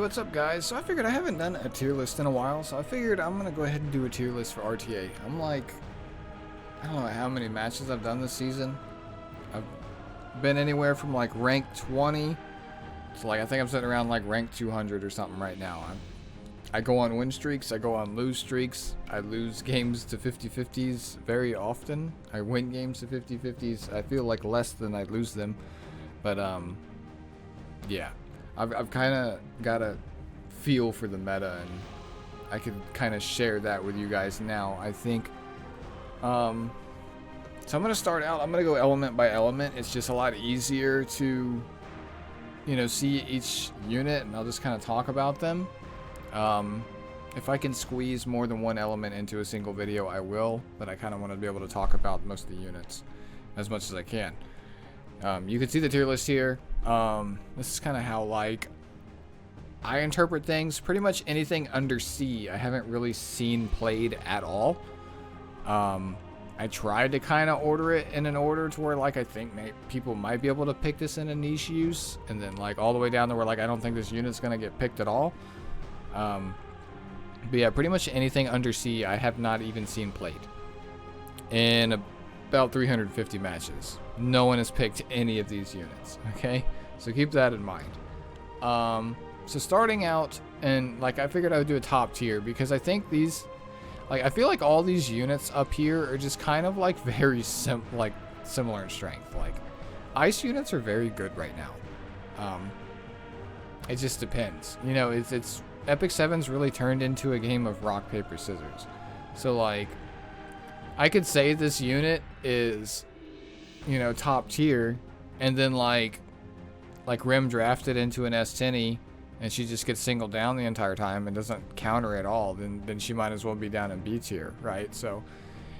what's up guys? So I figured I haven't done a tier list in a while, so I figured I'm gonna go ahead and do a tier list for RTA. I'm like, I don't know how many matches I've done this season. I've been anywhere from like rank 20 to like, I think I'm sitting around like rank 200 or something right now. I go on win streaks, I go on lose streaks. I lose games to 50-50s very often. I win games to 50-50s. I feel like less than I lose them. But yeah. I've kind of got a feel for the meta, and I could kind of share that with you guys now. I think, so I'm going to start out, I'm going to go element by element. It's just a lot easier to, you know, see each unit, and I'll just kind of talk about them. If I can squeeze more than one element into a single video, I will, but I kind of want to be able to talk about most of the units as much as I can. You can see the tier list here. This is kind of how, like, I interpret things. Pretty much anything under C I haven't really seen played at all. I tried to kind of order it in an order to where, like, I think people might be able to pick this in a niche use, and then like all the way down to where like I don't think this unit's gonna get picked at all. But yeah, pretty much anything under C I have not even seen played in about 350 matches. No one has picked any of these units, okay? So keep that in mind. So starting out, and like I figured I would do a top tier because I think these, like I feel like all these units up here are just kind of like very similar in strength. Like ice units are very good right now. It just depends. You know, it's Epic 7's really turned into a game of rock, paper, scissors. So like I could say this unit is, you know, top tier, and then like Rim drafted into an S10 and she just gets singled down the entire time and doesn't counter at all, then she might as well be down in B tier, right? So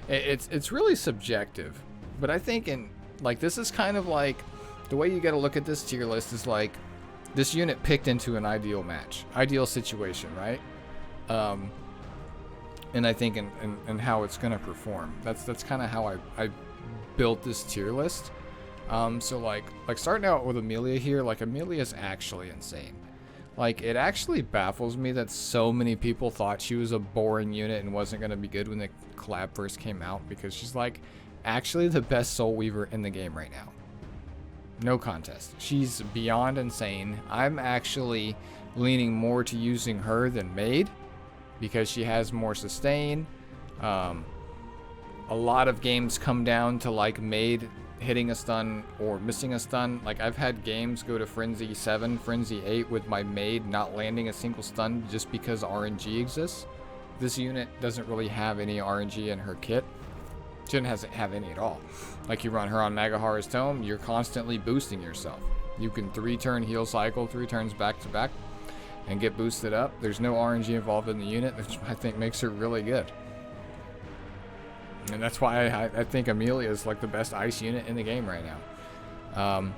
it's really subjective. But I think in like this is kind of like the way you got to look at this tier list is like this unit picked into an ideal match, ideal situation, right? And I think in how it's gonna perform. That's kind of how I built this tier list. So like starting out with Amelia here, like Amelia is actually insane. Like it actually baffles me that so many people thought she was a boring unit and wasn't gonna be good when the collab first came out, because she's like actually the best soul weaver in the game right now. No contest. She's beyond insane. I'm actually leaning more to using her than Maid because she has more sustain. A lot of games come down to like Maid hitting a stun or missing a stun. Like I've had games go to Frenzy 7, Frenzy 8 with my Maid not landing a single stun just because RNG exists. This unit doesn't really have any RNG in her kit. She doesn't have any at all. Like you run her on Magahara's Tome, you're constantly boosting yourself. You can 3-turn heal cycle, 3 turns back to back, and get boosted up. There's no RNG involved in the unit, which I think makes her really good. And that's why I think Amelia is like the best ice unit in the game right now.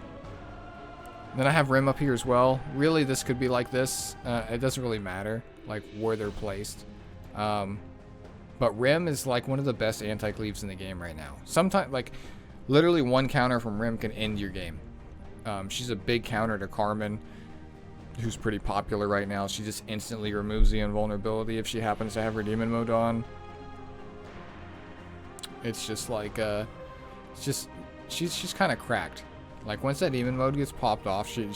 Then I have Rim up here as well. Really, this could be like this. It doesn't really matter like where they're placed. But Rim is like one of the best anti-cleaves in the game right now. Sometimes, like, literally one counter from Rim can end your game. She's a big counter to Carmen, who's pretty popular right now. She just instantly removes the invulnerability if she happens to have her demon mode on. It's just like, she's kind of cracked. Like once that demon mode gets popped off, she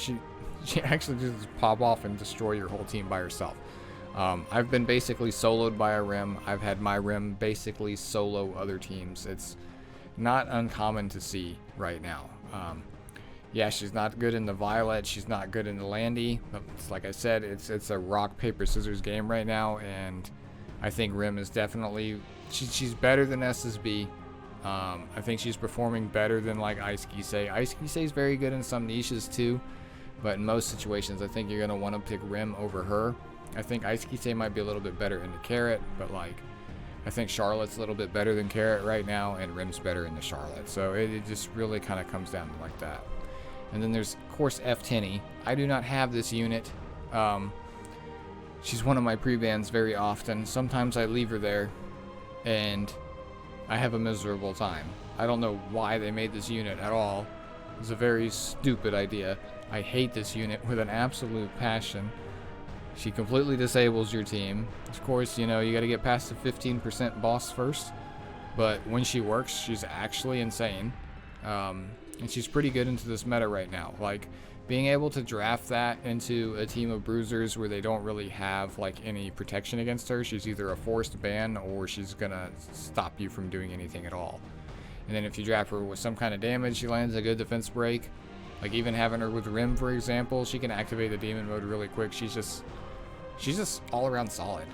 actually just pop off and destroy your whole team by herself. I've been basically soloed by a Rim. I've had my Rim basically solo other teams. It's not uncommon to see right now. Yeah, she's not good in the Violet. She's not good in the Landy. But like I said, it's a rock, paper, scissors game right now. And I think Rim is definitely, she's better than SSB. I think she's performing better than like Ice Kisei. Ice Kisei is very good in some niches too. But in most situations, I think you're going to want to pick Rim over her. I think Ice Kisei might be a little bit better in the Carrot, but like I think Charlotte's a little bit better than Carrot right now, and Rim's better in the Charlotte. So it just really kind of comes down to like that. And then there's of course F.Tenebria. I do not have this unit. She's one of my pre-bans very often. Sometimes I leave her there and I have a miserable time. I don't know why they made this unit at all. It's a very stupid idea. I hate this unit with an absolute passion. She completely disables your team. Of course, you know, you got to get past the 15% boss first. But when she works, she's actually insane. And she's pretty good into this meta right now. Like, being able to draft that into a team of bruisers where they don't really have, like, any protection against her, she's either a forced ban or she's gonna stop you from doing anything at all. And then if you draft her with some kind of damage, she lands a good defense break. Like, even having her with Rim, for example, she can activate the demon mode really quick. She's just all around solid.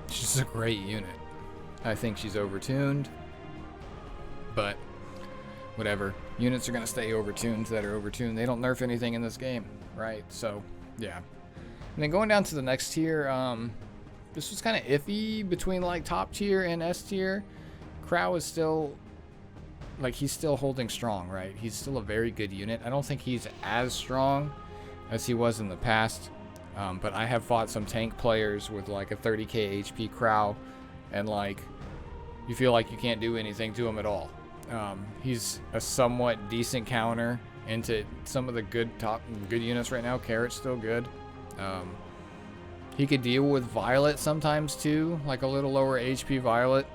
She's just a great unit. I think she's overtuned, but whatever. Units are going to stay overtuned that are overtuned. They don't nerf anything in this game, right? So, yeah. And then going down to the next tier, this was kind of iffy between, like, top tier and S tier. Crow is still, like, he's still holding strong, right? He's still a very good unit. I don't think he's as strong as he was in the past, but I have fought some tank players with, like, a 30k HP Crow, and, like, you feel like you can't do anything to him at all. He's a somewhat decent counter into some of the good units right now. Carrot's still good. He could deal with Violet sometimes too, like a little lower HP Violet.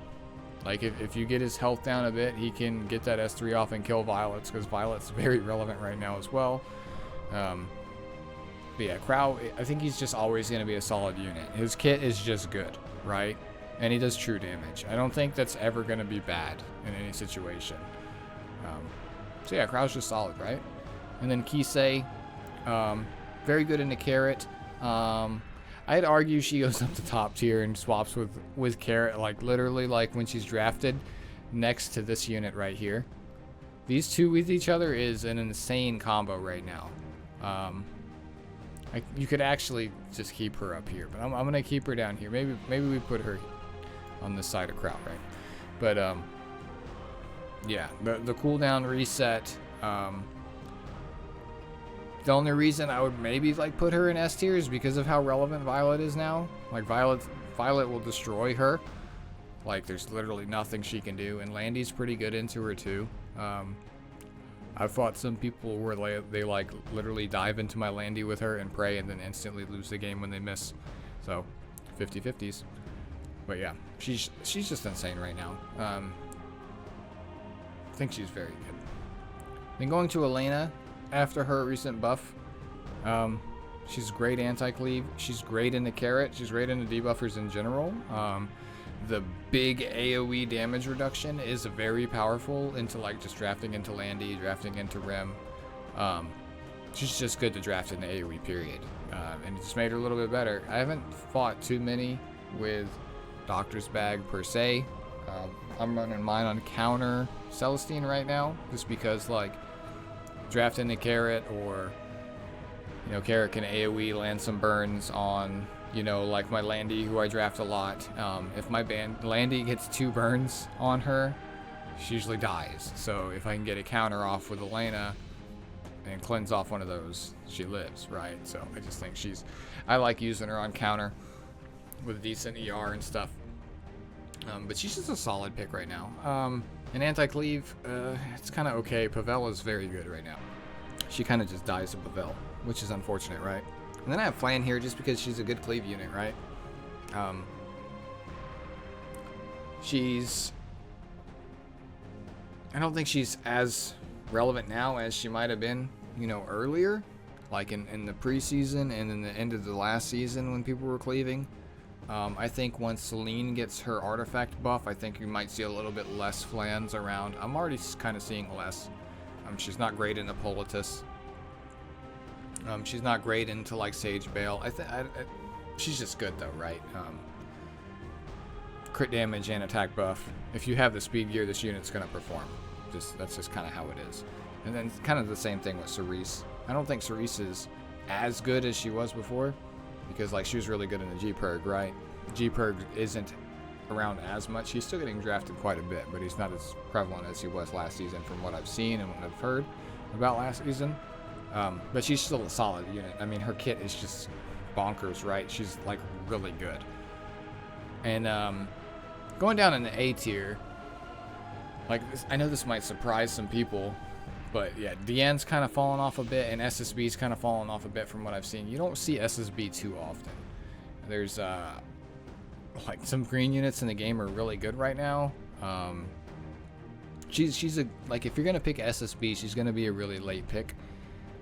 Like if you get his health down a bit, he can get that S3 off and kill Violets, because Violet's very relevant right now as well. But yeah, Crow, I think he's just always going to be a solid unit. His kit is just good, right? And he does true damage. I don't think that's ever going to be bad in any situation. So yeah, Crow's just solid, right? And then Kisei, very good into Carrot. I'd argue she goes up to top tier and swaps with Carrot, like literally like when she's drafted next to this unit right here. These two with each other is an insane combo right now. You could actually just keep her up here, but I'm going to keep her down here. Maybe we put her on this side of Crow, right? But yeah, the cooldown reset. The only reason I would maybe like put her in S tier is because of how relevant Violet is now. Like Violet will destroy her. Like there's literally nothing she can do, and Landy's pretty good into her too. I've fought some people where they like literally dive into my Landy with her and pray and then instantly lose the game when they miss. So 50-50s. But yeah, she's just insane right now. I think she's very good. Then going to Elena after her recent buff. She's great anti-cleave. She's great into Carrot. She's great into debuffers in general. The big AoE damage reduction is very powerful into like just drafting into Landy, drafting into Rim. She's just good to draft in the AoE period. And it just made her a little bit better. I haven't fought too many with Doctor's Bag per se. I'm running mine on counter Celestine right now, just because like draft into Carrot, or you know, Carrot can AoE land some burns on, you know, like my Landy, who I draft a lot. If my Landy gets 2 burns on her, she usually dies. So if I can get a counter off with Elena and cleanse off one of those, she lives, right? So I just think I like using her on counter with decent ER and stuff. But she's just a solid pick right now. And Anti-Cleave, it's kind of okay. Pavel is very good right now. She kind of just dies to Pavel, which is unfortunate, right? And then I have Flan here just because she's a good cleave unit, right? I don't think she's as relevant now as she might have been, you know, earlier. Like in the preseason and in the end of the last season when people were cleaving. I think once Celine gets her artifact buff, I think you might see a little bit less Flans around. I'm already kind of seeing less. She's not great into Politis. She's not great into like Sage Bale. She's just good though, right? Crit damage and attack buff. If you have the speed gear, this unit's gonna perform. That's just kind of how it is. And then kind of the same thing with Cerise. I don't think Cerise is as good as she was before, because like she was really good in the G-Perg, right? G-Perg isn't around as much. He's still getting drafted quite a bit, but he's not as prevalent as he was last season from what I've seen and what I've heard about last season. But she's still a solid unit. I mean, her kit is just bonkers, right? She's like really good. And going down in the A tier, like I know this might surprise some people, But yeah, DN's kind of fallen off a bit, and SSB's kind of fallen off a bit from what I've seen. You don't see SSB too often. There's like some green units in the game are really good right now. She's a, like, if you're gonna pick SSB, she's gonna be a really late pick.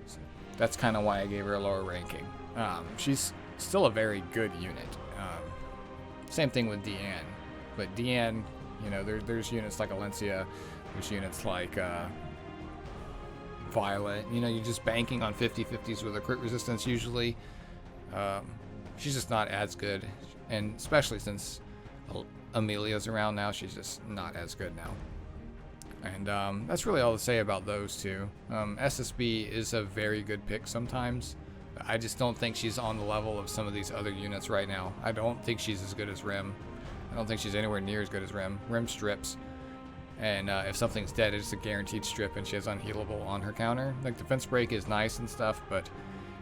So that's kind of why I gave her a lower ranking. She's still a very good unit. Same thing with Deanne, but Deanne, you know, there's units like Alencia, there's units like Violet. You know, you're just banking on 50/50s with a crit resistance usually. She's just not as good, and especially since Amelia's around now, she's just not as good now. And that's really all to say about those two. SSB is a very good pick sometimes. I just don't think she's on the level of some of these other units right now. I don't think she's as good as Rim. I don't think she's anywhere near as good as Rim. Rim strips, and if something's dead, it's a guaranteed strip, and she has unhealable on her counter. Like, defense break is nice and stuff, but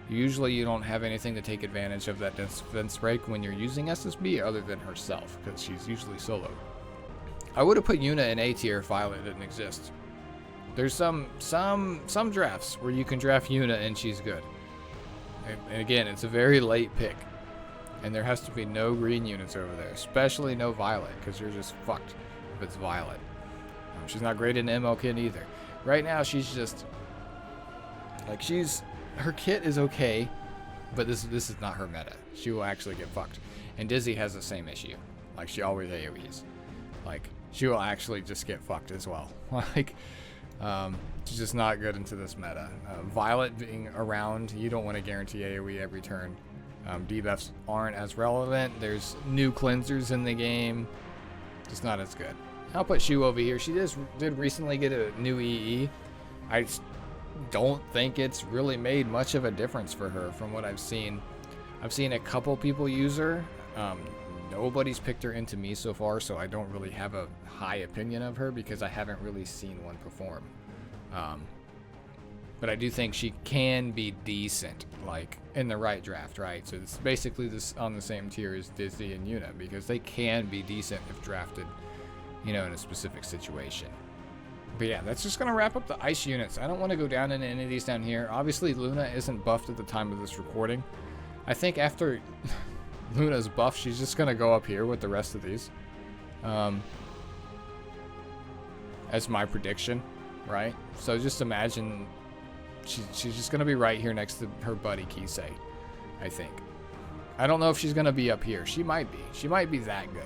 usually you don't have anything to take advantage of that defense break when you're using SSB other than herself, because she's usually solo. I would have put Yuna in A tier if Violet didn't exist. There's some drafts where you can draft Yuna and she's good. And again, it's a very late pick. And there has to be no green units over there, especially no Violet, because you're just fucked if it's Violet. She's not great in ML kit either. Right now, she's just like, her kit is okay, but this is not her meta. She will actually get fucked. And Dizzy has the same issue. Like, she always AoEs. Like, she will actually just get fucked as well. Like, she's just not good into this meta. Violet being around, you don't want to guarantee AoE every turn. Debuffs aren't as relevant. There's new cleansers in the game. Just not as good. I'll put Shu over here. She did recently get a new EE. I don't think it's really made much of a difference for her from what I've seen. I've seen a couple people use her. Nobody's picked her into me so far, so I don't really have a high opinion of her because I haven't really seen one perform. But I do think she can be decent, like, in the right draft, right? So it's basically this on the same tier as Dizzy and Yuna, because they can be decent if drafted, you know, in a specific situation. But yeah, that's just going to wrap up the ice units. I don't want to go down into any of these down here. Obviously, Luna isn't buffed at the time of this recording. I think after Luna's buff, she's just going to go up here with the rest of these. As my prediction, right? So just imagine she's just going to be right here next to her buddy Kisei, I think. I don't know if she's going to be up here. She might be. She might be that good.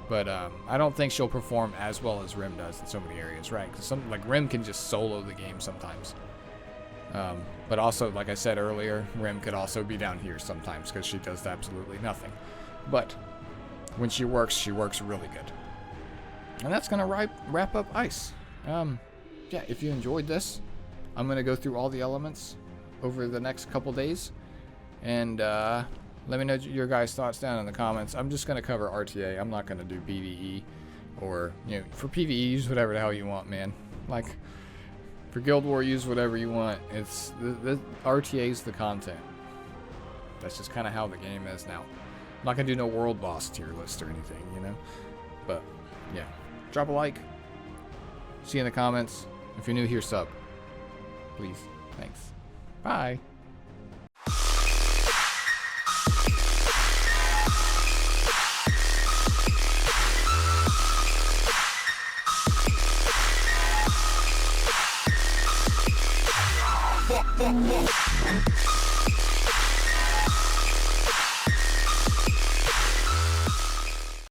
But I don't think she'll perform as well as Rim does in so many areas, right? Because like Rim can just solo the game sometimes. But also, like I said earlier, Rim could also be down here sometimes because she does absolutely nothing. But when she works really good. And that's going to wrap up Ice. Yeah, if you enjoyed this, I'm going to go through all the elements over the next couple days. And let me know your guys' thoughts down in the comments. I'm just going to cover RTA. I'm not going to do PvE. Or, you know, for PvE, use whatever the hell you want, man. Like, for Guild War, use whatever you want. It's the RTA's the content. That's just kind of how the game is now. I'm not going to do no world boss tier list or anything, you know? But, yeah. Drop a like. See you in the comments. If you're new here, sub. Please. Thanks. Bye. Fuck.